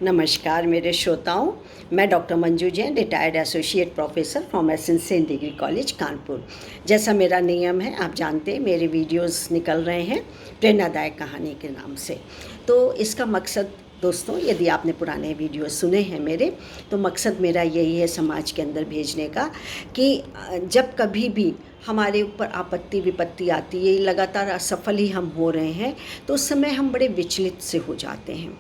नमस्कार मेरे श्रोताओं। मैं doctor Manju Jain, retired associate professor from saint degree college Kanpur. जैसा मेरा नियम है, आप जानते हैं मेरे वीडियोस निकल रहे हैं प्रेरणादायक कहानी के नाम से। तो इसका मकसद दोस्तों, यदि आपने पुराने वीडियो सुने हैं मेरे, तो मकसद मेरा यही है समाज के अंदर भेजने का कि जब कभी भी हमारे ऊपर आपत्ति विपत्ति आती है, लगातार असफल ही हम हो रहे हैं, तो उस समय हम बड़े विचलित से हो जाते हैं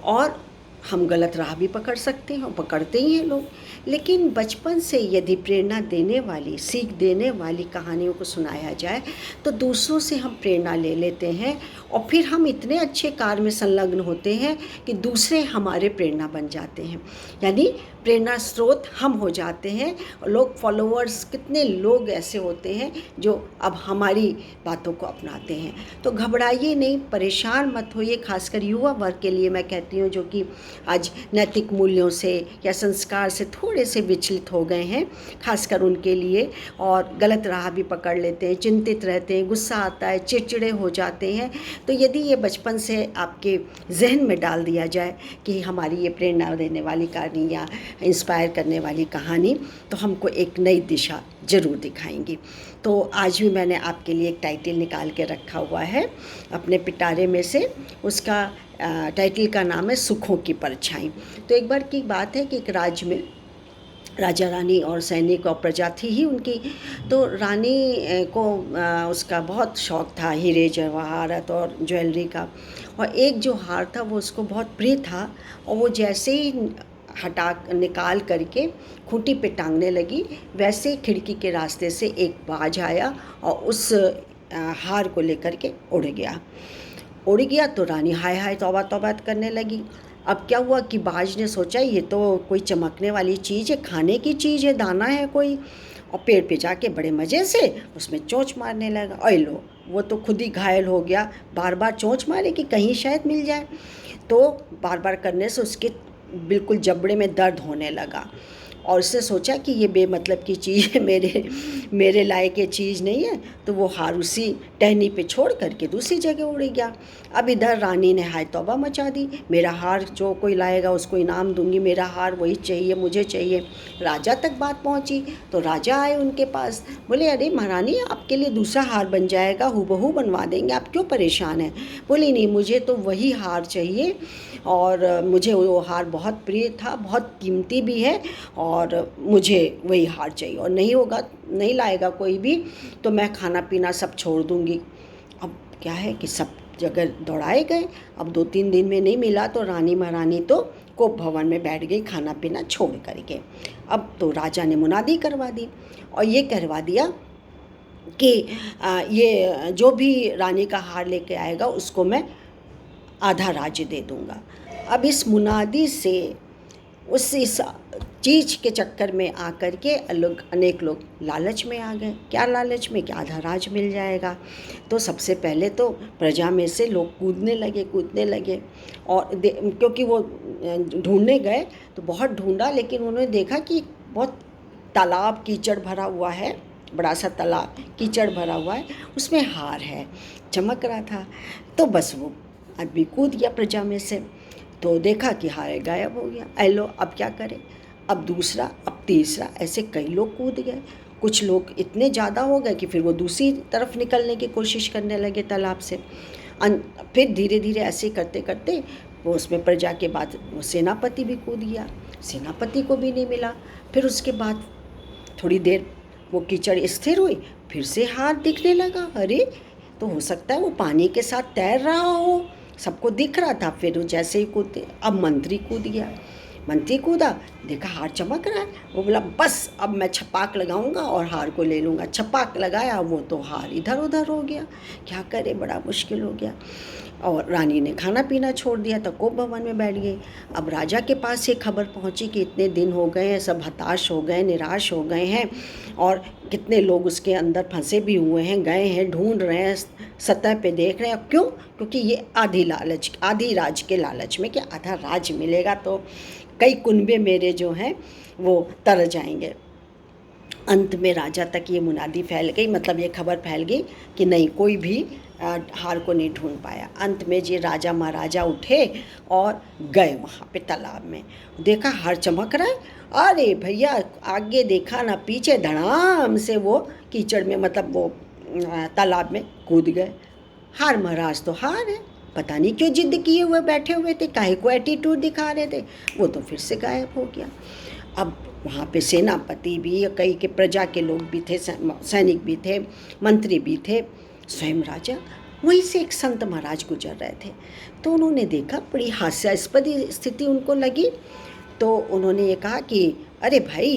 और हम गलत राह भी पकड़ सकते हैं और पकड़ते ही हैं लोग। लेकिन बचपन से यदि प्रेरणा देने वाली, सीख देने वाली कहानियों को सुनाया जाए तो दूसरों से हम प्रेरणा ले लेते हैं और फिर हम इतने अच्छे कार्य में संलग्न होते हैं कि दूसरे हमारे प्रेरणा बन जाते हैं, यानी प्रेरणा स्रोत हम हो जाते हैं। लोग, फॉलोअर्स, कितने लोग ऐसे होते हैं जो अब हमारी बातों को अपनाते हैं। तो घबराइए नहीं, परेशान मत होइए। खासकर युवा वर्ग के लिए मैं कहती हूँ, जो कि आज नैतिक मूल्यों से या संस्कार से थोड़े से विचलित हो गए हैं, खासकर उनके लिए, और गलत राह भी पकड़ लेते हैं, चिंतित रहते हैं, गुस्सा आता है, चिड़चिड़े हो जाते हैं। तो यदि ये बचपन से आपके जहन में डाल दिया जाए कि हमारी ये प्रेरणा देने वाली कहानी या इंस्पायर करने वाली कहानी तो हमको एक नई दिशा ज़रूर दिखाएंगी। तो आज भी मैंने आपके लिए एक टाइटल निकाल के रखा हुआ है अपने पिटारे में से। उसका टाइटल का नाम है सुखों की परछाई। तो एक बार की बात है कि एक राज्य में राजा रानी और सैनिक और प्रजा थी ही उनकी। तो रानी को उसका बहुत शौक़ था हीरे जवाहरात और ज्वेलरी का, और एक जो हार था वो उसको बहुत प्रिय था, और वो जैसे ही निकाल करके खूंटी पे टांगने लगी, वैसे खिड़की के रास्ते से एक बाज आया और उस हार को लेकर के उड़ गया। तो रानी हाय हाय तौबा तौबा करने लगी। अब क्या हुआ कि बाज ने सोचा ये तो कोई चमकने वाली चीज़ है, खाने की चीज़ है, दाना है कोई, और पेड़ पे जाके बड़े मज़े से उसमें चोंच मारने लगा। और लो, वो तो खुद ही घायल हो गया, बार बार चोंच मारे कि कहीं शायद मिल जाए। तो बार बार करने से उसके बिल्कुल जबड़े में दर्द होने लगा, और उसने सोचा कि ये बेमतलब की चीज़ है, मेरे लायक ये चीज़ नहीं है। तो वो हार उसी टहनी पे छोड़ करके दूसरी जगह उड़ गया। अब इधर रानी ने हाय तौबा मचा दी, मेरा हार जो कोई लाएगा उसको इनाम दूंगी, मेरा हार वही चाहिए, मुझे चाहिए। राजा तक बात पहुंची तो राजा आए उनके पास, बोले अरे महारानी, आपके लिए दूसरा हार बन जाएगा, हूबहू बनवा देंगे, आप क्यों परेशान हैं। बोली नहीं, मुझे तो वही हार चाहिए, और मुझे वो हार बहुत प्रिय था, बहुत कीमती भी है, और मुझे वही हार चाहिए, और नहीं लाएगा कोई भी तो मैं खाना पीना सब छोड़ दूंगी। अब क्या है कि सब जगह दौड़ाए गए। अब 2-3 दिन में नहीं मिला तो रानी महारानी तो कोप भवन में बैठ गई खाना पीना छोड़ करके। अब तो राजा ने मुनादी करवा दी और ये करवा दिया कि ये जो भी रानी का हार लेके आएगा उसको मैं आधा राज्य दे दूंगा। अब इस मुनादी से इस चीज़ के चक्कर में आकर के अनेक लोग लालच में आ गए। क्या लालच में? कि आधा राज मिल जाएगा। तो सबसे पहले तो प्रजा में से लोग कूदने लगे, और क्योंकि वो ढूंढने गए तो बहुत ढूंढा, लेकिन उन्होंने देखा कि बहुत तालाब कीचड़ भरा हुआ है, बड़ा सा तालाब कीचड़ भरा हुआ है, उसमें हार है, चमक रहा था। तो बस वो आदमी कूद गया प्रजा में से, तो देखा कि हार गायब हो गया। एलो, अब क्या करें? अब दूसरा, अब तीसरा, ऐसे कई लोग कूद गए। कुछ लोग इतने ज़्यादा हो गए कि फिर वो दूसरी तरफ निकलने की कोशिश करने लगे तालाब से। फिर धीरे धीरे ऐसे करते करते वो उसमें प्रजा के बाद वो सेनापति भी कूद गया, सेनापति को भी नहीं मिला। फिर उसके बाद थोड़ी देर वो कीचड़ स्थिर हुई, फिर से हार दिखने लगा। अरे, तो हो सकता है वो पानी के साथ तैर रहा हो, सबको दिख रहा था। फिर जैसे ही कूदे, अब मंत्री कूद गया, मंत्री कूदा, देखा हार चमक रहा है। वो बोला बस अब मैं छपाक लगाऊंगा और हार को ले लूँगा। छपाक लगाया, वो तो हार इधर उधर हो गया। क्या करे, बड़ा मुश्किल हो गया। और रानी ने खाना पीना छोड़ दिया तो कोप भवन में बैठ गई। अब राजा के पास ये खबर पहुंची कि इतने दिन हो गए हैं, सब हताश हो गए, निराश हो गए हैं, और कितने लोग उसके अंदर फंसे भी हुए हैं, गए हैं, ढूंढ रहे हैं, सतह पे देख रहे हैं। क्यों? क्योंकि ये आधी राज के लालच में कि आधा राज मिलेगा तो कई कुनबे मेरे जो हैं वो तर जाएंगे। अंत में राजा तक ये मुनादी फैल गई, मतलब ये खबर फैल गई कि नहीं, कोई भी हार को नहीं ढूंढ पाया। अंत में जी राजा महाराजा उठे और गए वहाँ पे तालाब में। देखा हार चमक रहा है, अरे भैया आगे देखा ना पीछे, धड़ाम से वो कीचड़ में मतलब वो तालाब में कूद गए। हार महाराज तो हार है, पता नहीं क्यों जिद किए हुए बैठे हुए थे, काहे को एटीट्यूड दिखा रहे थे, वो तो फिर से गायब हो गया। अब वहाँ पे सेनापति भी, कई के प्रजा के लोग भी थे, सैनिक भी थे, मंत्री भी थे, स्वयं राजा। वहीं से एक संत महाराज गुजर रहे थे, तो उन्होंने देखा, बड़ी हास्यास्पद स्थिति उनको लगी। तो उन्होंने ये कहा कि अरे भाई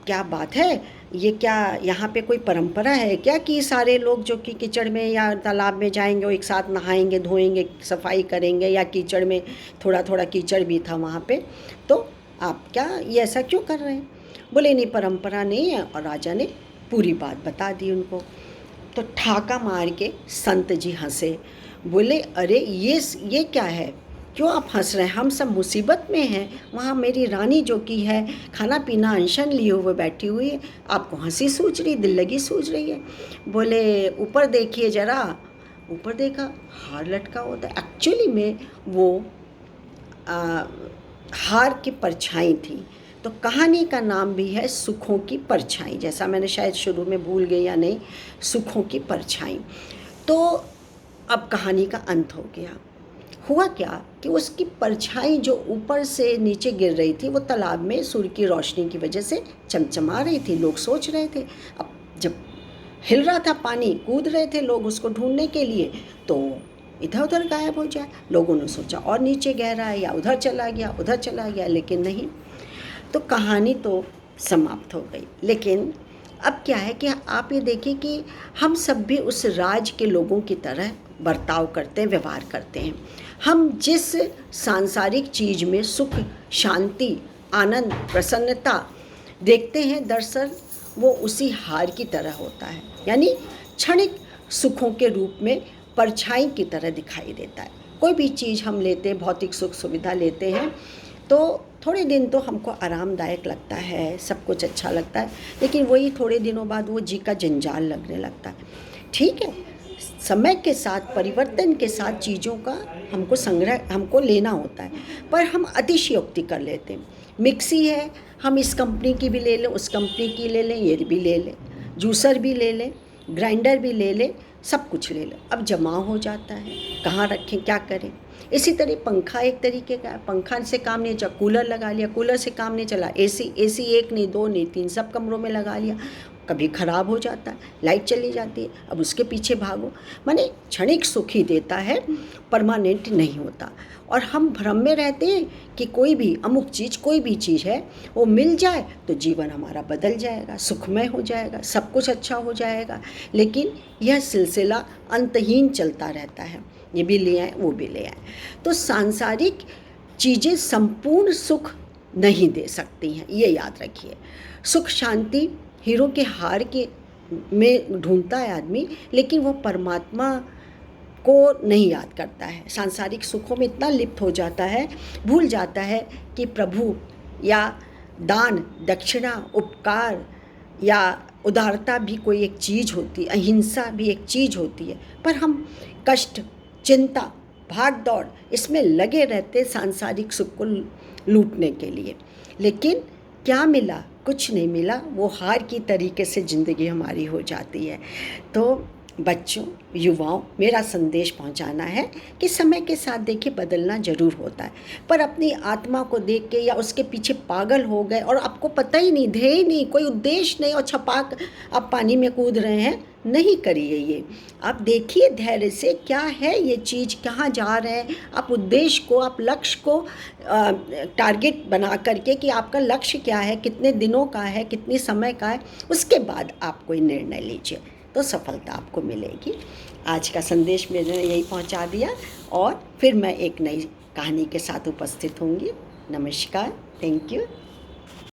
क्या बात है, ये क्या यहाँ पे कोई परंपरा है क्या कि सारे लोग जो कि कीचड़ में या तालाब में जाएंगे वो एक साथ नहाएंगे, धोएंगे, सफाई करेंगे, या कीचड़ में थोड़ा थोड़ा कीचड़ भी था वहाँ पे, तो आप क्या ये ऐसा क्यों कर रहे हैं? बोले नहीं, परंपरा नहीं है। और राजा ने पूरी बात बता दी उनको। तो ठाका मार के संत जी हंसे, बोले अरे ये क्या है, क्यों आप हंस रहे हैं? हम सब मुसीबत में हैं, वहाँ मेरी रानी जो कि है खाना पीना अनशन लिए हुए बैठी हुई है, आपको हंसी सूझ रही, दिल लगी सूझ रही है। बोले ऊपर देखिए ज़रा। ऊपर देखा, हार लटका होता है। एक्चुअली में वो हार की परछाई थी। तो कहानी का नाम भी है सुखों की परछाई, जैसा मैंने शायद शुरू में भूल गई या नहीं, सुखों की परछाई। तो अब कहानी का अंत हो गया। हुआ क्या कि उसकी परछाई जो ऊपर से नीचे गिर रही थी, वो तालाब में सूर्य की रोशनी की वजह से चमचमा रही थी। लोग सोच रहे थे, अब जब हिल रहा था पानी, कूद रहे थे लोग उसको ढूंढने के लिए, तो इधर उधर गायब हो जाए। लोगों ने सोचा और नीचे गहरा है, या उधर चला गया, लेकिन नहीं। तो कहानी तो समाप्त हो गई। लेकिन अब क्या है कि आप ये देखिए कि हम सब भी उस राज के लोगों की तरह बर्ताव करते हैं, व्यवहार करते हैं। हम जिस सांसारिक चीज़ में सुख, शांति, आनंद, प्रसन्नता देखते हैं, दरअसल वो उसी हार की तरह होता है, यानी क्षणिक सुखों के रूप में परछाई की तरह दिखाई देता है। कोई भी चीज़ हम लेते हैं, भौतिक सुख सुविधा लेते हैं, तो थोड़े दिन तो हमको आरामदायक लगता है, सब कुछ अच्छा लगता है, लेकिन वही थोड़े दिनों बाद वो जी का जंजाल लगने लगता है। ठीक है, समय के साथ, परिवर्तन के साथ चीज़ों का हमको लेना होता है, पर हम अतिशयोक्ति कर लेते हैं। मिक्सी है, हम इस कंपनी की भी ले लें, उस कंपनी की ले लें, ये भी ले लें, जूसर भी ले लें, ग्राइंडर भी ले लें, सब कुछ ले लें। अब जमा हो जाता है, कहाँ रखें, क्या करें? इसी तरह पंखा एक तरीके का है, पंखा से काम नहीं चला, कूलर लगा लिया, कूलर से काम नहीं चला, एसी एक नहीं, दो नहीं, तीन, सब कमरों में लगा लिया, कभी ख़राब हो जाता है, लाइट चली जाती है, अब उसके पीछे भागो। माने क्षणिक सुख ही देता है, परमानेंट नहीं होता। और हम भ्रम में रहते हैं कि कोई भी अमुक चीज़, कोई भी चीज़ है वो मिल जाए तो जीवन हमारा बदल जाएगा, सुखमय हो जाएगा, सब कुछ अच्छा हो जाएगा। लेकिन यह सिलसिला अंतहीन चलता रहता है, ये भी ले आए, वो भी ले आए। तो सांसारिक चीज़ें संपूर्ण सुख नहीं दे सकती हैं, ये याद रखिए। सुख शांति हीरो के हार के में ढूंढता है आदमी, लेकिन वो परमात्मा को नहीं याद करता है। सांसारिक सुखों में इतना लिप्त हो जाता है, भूल जाता है कि प्रभु या दान, दक्षिणा, उपकार या उदारता भी कोई एक चीज़ होती है, अहिंसा भी एक चीज़ होती है। पर हम कष्ट, चिंता, भाग दौड़ इसमें लगे रहते सांसारिक सुख को लूटने के लिए। लेकिन क्या मिला? कुछ नहीं मिला। वो हार की तरीके से ज़िंदगी हमारी हो जाती है। तो बच्चों, युवाओं, मेरा संदेश पहुंचाना है कि समय के साथ देखिए बदलना ज़रूर होता है, पर अपनी आत्मा को देख के या उसके पीछे पागल हो गए और आपको पता ही नहीं, ध्येय नहीं, कोई उद्देश्य नहीं और छपाक आप पानी में कूद रहे हैं, नहीं करिए ये। आप देखिए धैर्य से क्या है ये चीज़, कहाँ जा रहे हैं आप, उद्देश्य को, आप लक्ष्य को टारगेट बना करके कि आपका लक्ष्य क्या है, कितने दिनों का है, कितने समय का है, उसके बाद आप कोई निर्णय लीजिए तो सफलता आपको मिलेगी। आज का संदेश मैंने यही पहुंचा दिया और फिर मैं एक नई कहानी के साथ उपस्थित होंगी। नमस्कार, थैंक यू।